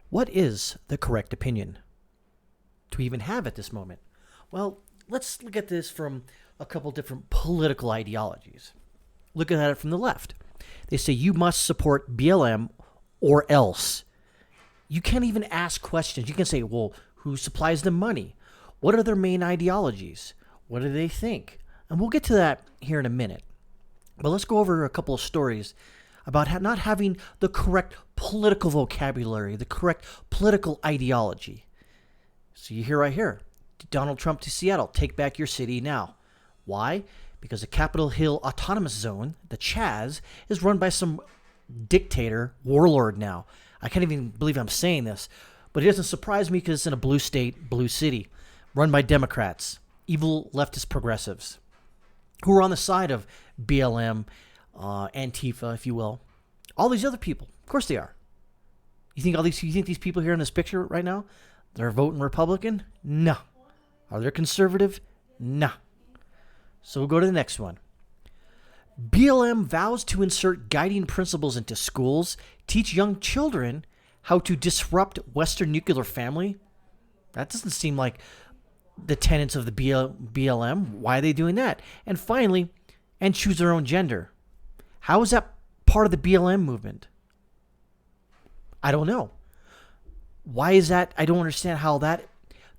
What is the correct opinion to even have at this moment? Well, let's look at this from a couple different political ideologies. Looking at it from the left, they say you must support BLM or else. You can't even ask questions. You can say, well, who supplies them money? What are their main ideologies? What do they think? And we'll get to that here in a minute. But let's go over a couple of stories about not having the correct political vocabulary, the correct political ideology. So you hear right here, Donald Trump to Seattle, take back your city now. Why? Because the Capitol Hill Autonomous Zone, the CHAZ, is run by some dictator, warlord now. I can't even believe I'm saying this, but it doesn't surprise me because it's in a blue state, blue city, run by Democrats, evil leftist progressives, who are on the side of BLM, Antifa, if you will. All these other people, of course they are. You think these people here in this picture right now, they're voting Republican? No. Are they conservative? No. So we'll go to the next one. BLM vows to insert guiding principles into schools, teach young children how to disrupt Western nuclear family. That doesn't seem like the tenets of the BLM. Why are they doing that? And finally, and choose their own gender. How is that part of the BLM movement? I don't know. Why is that? I don't understand how that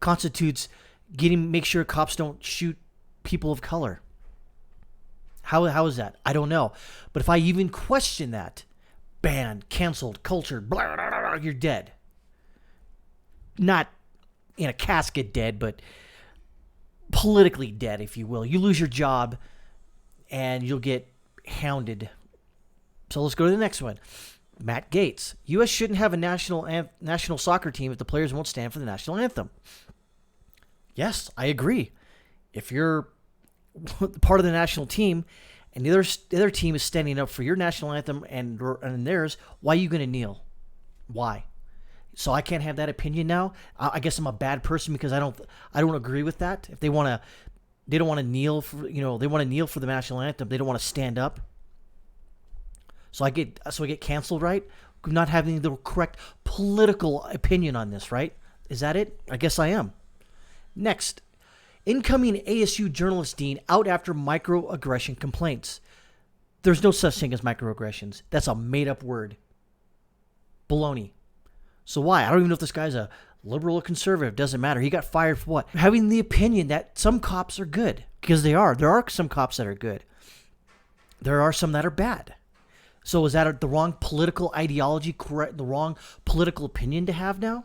constitutes make sure cops don't shoot people of color. How is that? I don't know. But if I even question that, banned, canceled, cultured, blah, blah, blah, blah, you're dead. Not in a casket dead, but politically dead, if you will. You lose your job and you'll get hounded. So let's go to the next one. Matt Gaetz. U.S. shouldn't have a national soccer team if the players won't stand for the national anthem. Yes, I agree. If you're part of the national team and the other team is standing up for your national anthem and theirs, why are you going to kneel? Why? So I can't have that opinion now? I guess I'm a bad person because I don't agree with that. If they don't want to kneel for, they want to kneel for the national anthem. They don't want to stand up. So I get canceled, right? Not having the correct political opinion on this, right? Is that it? I guess I am. Next, incoming ASU journalist dean out after microaggression complaints. There's no such thing as microaggressions. That's a made-up word. Baloney. So why? I don't even know if this guy's a liberal or conservative. Doesn't matter. He got fired for what? Having the opinion that some cops are good. Because they are. There are some cops that are good. There are some that are bad. So is that the wrong political ideology, correct? The wrong political opinion to have now?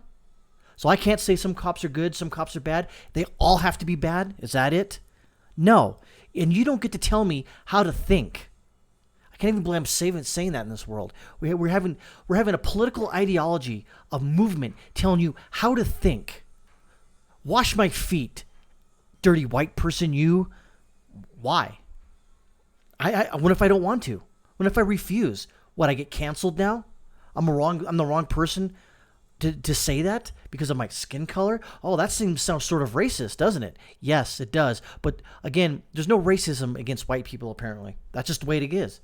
So I can't say some cops are good, some cops are bad. They all have to be bad? Is that it? No. And you don't get to tell me how to think. I can't even believe I'm saying that in this world. We're having a political ideology, a movement telling you how to think. Wash my feet, dirty white person, you. Why? What if I don't want to? What if I refuse? What, I get canceled now? I'm the wrong person to say that because of my skin color? Oh, that sounds sort of racist, doesn't it? Yes, it does. But again, there's no racism against white people, apparently. That's just the way it is.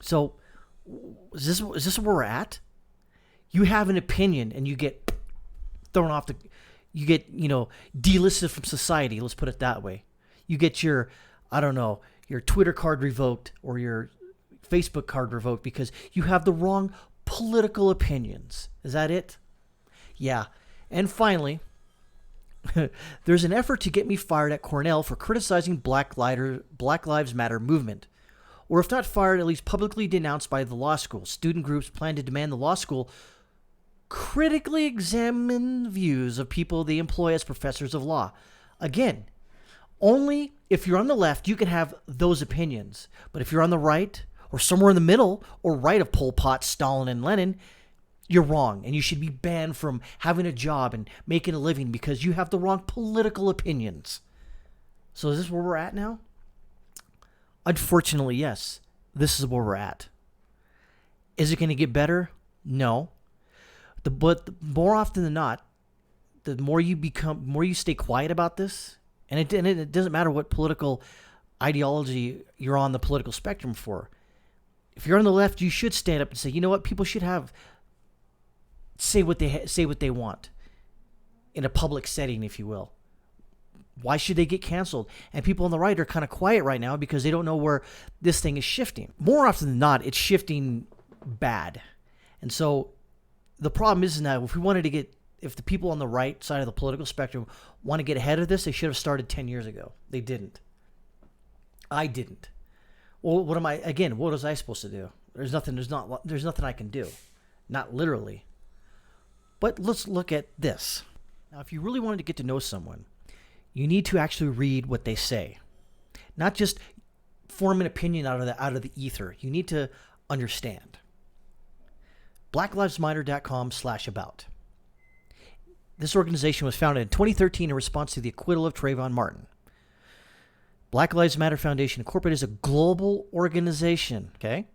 So, is this where we're at? You have an opinion and you get thrown off you get, delisted from society. Let's put it that way. You get your Twitter card revoked or your Facebook card revoked because you have the wrong political opinions. Is that it? Yeah. And finally, there's an effort to get me fired at Cornell for criticizing Black Lives Matter movement. Or if not fired, at least publicly denounced by the law school. Student groups plan to demand the law school critically examine views of people they employ as professors of law. Again, only if you're on the left, you can have those opinions. But if you're on the right, or somewhere in the middle, or right of Pol Pot, Stalin, and Lenin, you're wrong. And you should be banned from having a job and making a living because you have the wrong political opinions. So is this where we're at now? Unfortunately, yes. This is where we're at. Is it going to get better? No. But more often than not, the more you stay quiet about this, and it doesn't matter what political ideology you're on the political spectrum for. If you're on the left, you should stand up and say, you know what, people should say what they want in a public setting, if you will. Why should they get canceled? And people on the right are kind of quiet right now because they don't know where this thing is shifting. More often than not, it's shifting bad. And so the problem is that if the people on the right side of the political spectrum want to get ahead of this, they should have started 10 years ago. They didn't. I didn't. Well, what was I supposed to do? There's nothing I can do. Not literally. But let's look at this. Now, if you really wanted to get to know someone, you need to actually read what they say. Not just form an opinion out of the ether. You need to understand. blacklivesmatter.com/about. This organization was founded in 2013 in response to the acquittal of Trayvon Martin. Black Lives Matter Foundation Incorporated is a global organization, okay,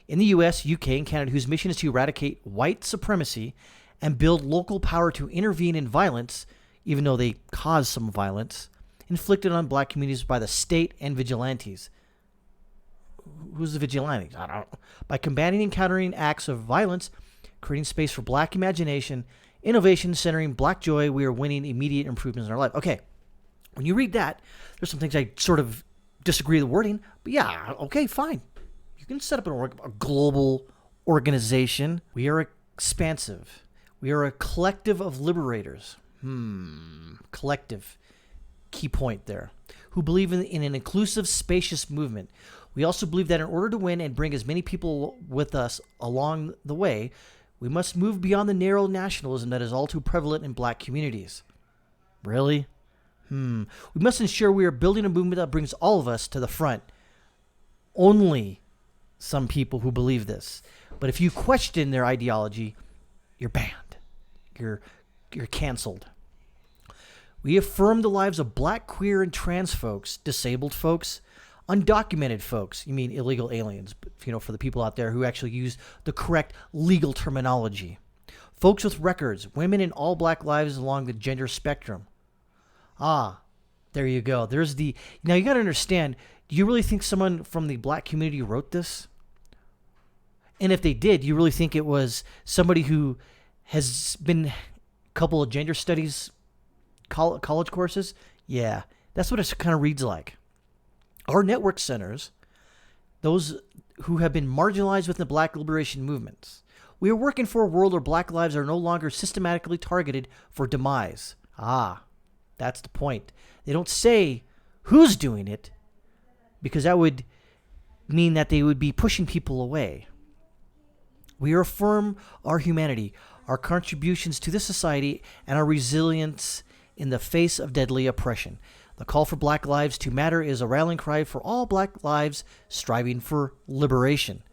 in the U.S., U.K., and Canada, whose mission is to eradicate white supremacy and build local power to intervene in violence, even though they cause some violence, inflicted on black communities by the state and vigilantes. Who's the vigilantes? I don't know. By combating and countering acts of violence, creating space for black imagination, innovation, centering black joy, we are winning immediate improvements in our life. Okay, when you read that, there's some things I sort of disagree with the wording, but yeah, okay, fine. You can set up a global organization. We are expansive. We are a collective of liberators. Collective. Key point there. Who believe in an inclusive, spacious movement. We also believe that in order to win and bring as many people with us along the way, we must move beyond the narrow nationalism that is all too prevalent in black communities. Really? We must ensure we are building a movement that brings all of us to the front. Only some people who believe this. But if you question their ideology, you're banned. You're canceled. We affirm the lives of black, queer, and trans folks, disabled folks, undocumented folks. You mean illegal aliens, for the people out there who actually use the correct legal terminology. Folks with records, women in all black lives along the gender spectrum. There you go. Now you got to understand, do you really think someone from the black community wrote this? And if they did, you really think it was somebody who has been a couple of gender studies college courses? Yeah, that's what it kind of reads like. Our network centers those who have been marginalized within the black liberation movements. We are working for a world where black lives are no longer systematically targeted for demise. That's the point. They don't say who's doing it, because that would mean that they would be pushing people away. We affirm our humanity, our contributions to this society, and our resilience in the face of deadly oppression. The call for Black Lives to Matter is a rallying cry for all black lives striving for liberation.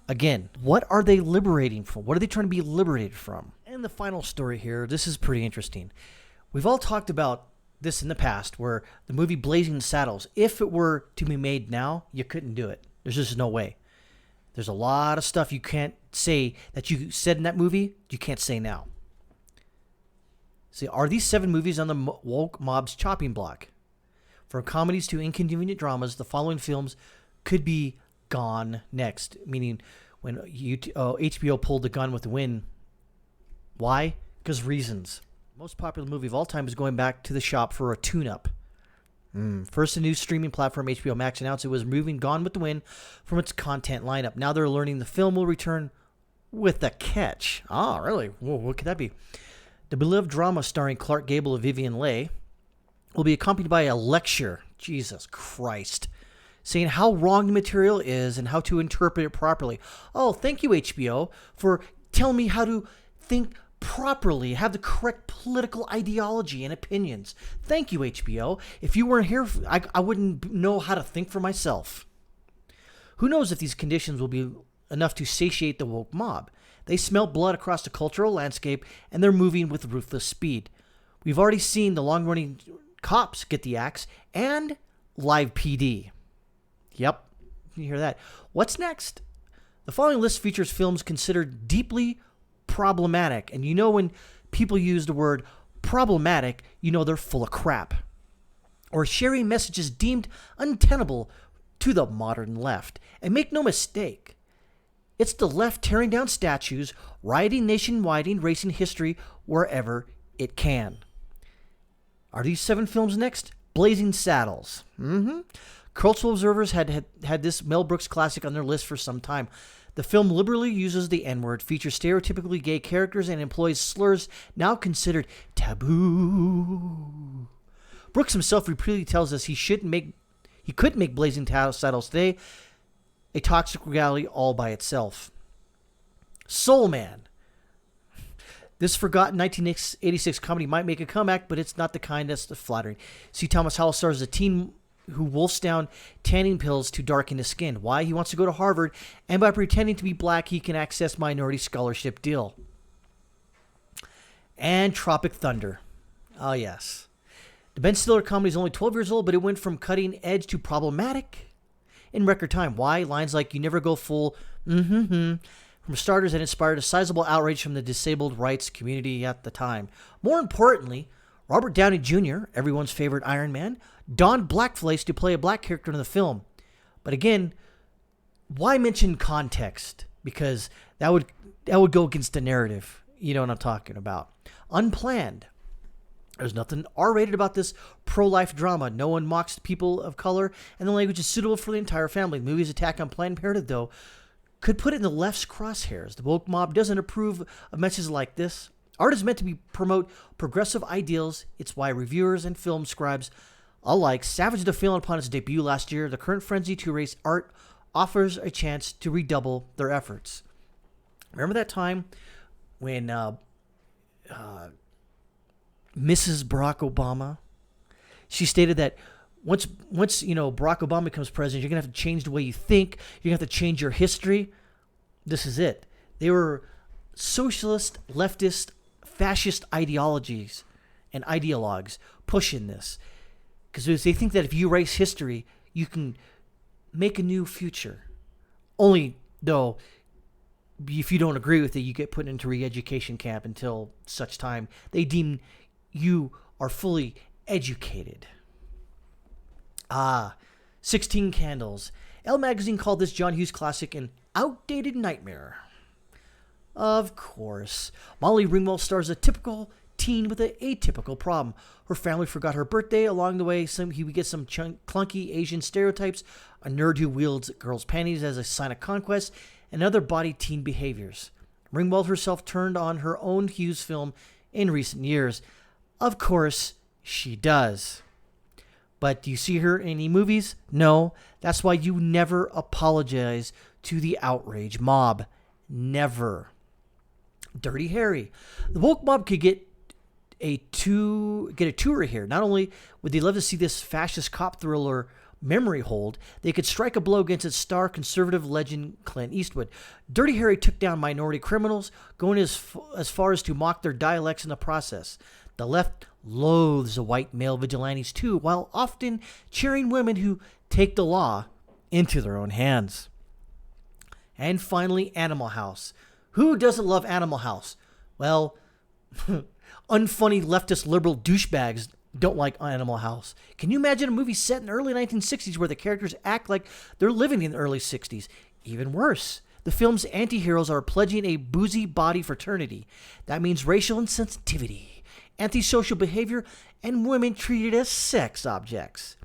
Again, what are they liberating from? What are they trying to be liberated from? And the final story here, this is pretty interesting. We've all talked about this in the past, where the movie Blazing Saddles, if it were to be made now, you couldn't do it. There's just no way. There's a lot of stuff you can't say that you said in that movie, you can't say now. See, are these 7 movies on the woke mob's chopping block? From comedies to inconvenient dramas, the following films could be gone next. Meaning, when HBO pulled the gun with the wind. Why? Because reasons. Most popular movie of all time is going back to the shop for a tune-up. First, the new streaming platform HBO Max announced it was removing Gone with the Wind from its content lineup. Now they're learning the film will return with a catch. Really? Whoa, what could that be? The beloved drama starring Clark Gable and Vivian Leigh will be accompanied by a lecture, Jesus Christ, saying how wrong the material is and how to interpret it properly. Thank you, HBO, for telling me how to think properly, have the correct political ideology and opinions. Thank you, HBO. If you weren't here, I wouldn't know how to think for myself. Who knows if these conditions will be enough to satiate the woke mob? They smell blood across the cultural landscape, and they're moving with ruthless speed. We've already seen the long-running cops get the axe, and live PD. Yep, you hear that. What's next? The following list features films considered deeply problematic. And when people use the word problematic, they're full of crap. Or sharing messages deemed untenable to the modern left. And make no mistake, It's the left tearing down statues, rioting nationwide, erasing history wherever it can. Are these 7 films next? Blazing Saddles. Cultural observers had this Mel Brooks classic on their list for some time. The film liberally uses the N-word, features stereotypically gay characters, and employs slurs now considered taboo. Brooks himself repeatedly tells us he couldn't make Blazing Saddles today a toxic reality all by itself. Soul Man. This forgotten 1986 comedy might make a comeback, but it's not the kind that's flattering. C. Thomas Howell stars a teen who wolfs down tanning pills to darken his skin. Why? He wants to go to Harvard, and by pretending to be black, he can access minority scholarship deal. And Tropic Thunder. Oh, yes. The Ben Stiller comedy is only 12 years old, but it went from cutting edge to problematic in record time. Why? Lines like, you never go full, from starters, that inspired a sizable outrage from the disabled rights community at the time. More importantly, Robert Downey Jr., everyone's favorite Iron Man, donned blackface to play a black character in the film. But again, why mention context? Because that would go against the narrative. You know what I'm talking about. Unplanned. There's nothing R-rated about this pro-life drama. No one mocks people of color, and the language is suitable for the entire family. The movie's attack on Planned Parenthood, though, could put it in the left's crosshairs. The woke mob doesn't approve of messages like this. Art is meant to promote progressive ideals. It's why reviewers and film scribes alike savaged the film upon its debut last year. The current frenzy to erase art offers a chance to redouble their efforts. Remember that time when Mrs. Barack Obama, she stated that once Barack Obama becomes president, you're going to have to change the way you think. You're going to have to change your history. This is it. They were socialist, leftist, fascist ideologies and ideologues pushing this. Because they think that if you erase history, you can make a new future. Only, though, if you don't agree with it, you get put into re-education camp until such time they deem you are fully educated. 16 Candles. Elle magazine called this John Hughes classic an outdated nightmare. Of course. Molly Ringwald stars a typical teen with an atypical problem. Her family forgot her birthday. Along the way, we get some clunky Asian stereotypes, a nerd who wields girls' panties as a sign of conquest, and other body teen behaviors. Ringwald herself turned on her own Hughes film in recent years. Of course, she does. But do you see her in any movies? No. That's why you never apologize to the outrage mob. Never. Dirty Harry. The woke mob could get a tour here. Not only would they love to see this fascist cop thriller memory hold, they could strike a blow against its star conservative legend Clint Eastwood. Dirty Harry took down minority criminals, going as far as to mock their dialects in the process. The left loathes the white male vigilantes too, while often cheering women who take the law into their own hands. And finally, Animal House. Who doesn't love Animal House? Well, unfunny leftist liberal douchebags don't like Animal House. Can you imagine a movie set in the early 1960s where the characters act like they're living in the early 60s? Even worse, the film's anti-heroes are pledging a boozy body fraternity. That means racial insensitivity, antisocial behavior, and women treated as sex objects.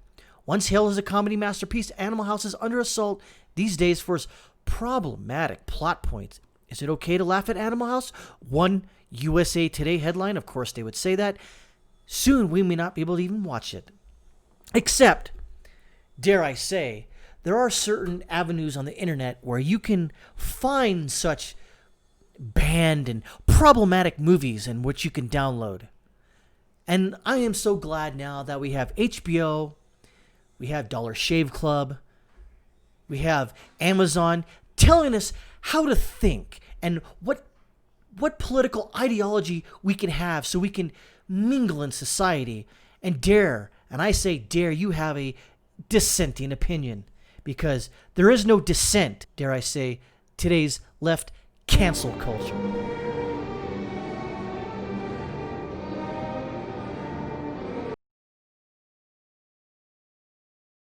Once hailed as a comedy masterpiece, Animal House is under assault these days for its problematic plot points. Is it okay to laugh at Animal House? One USA Today headline, of course they would say that. Soon we may not be able to even watch it. Except, dare I say, there are certain avenues on the internet where you can find such banned and problematic movies in which you can download. And I am so glad now that we have HBO, we have Dollar Shave Club, we have Amazon telling us how to think and what political ideology we can have so we can mingle in society and dare, and I say dare, you have a dissenting opinion, because there is no dissent, dare I say, today's left cancel culture.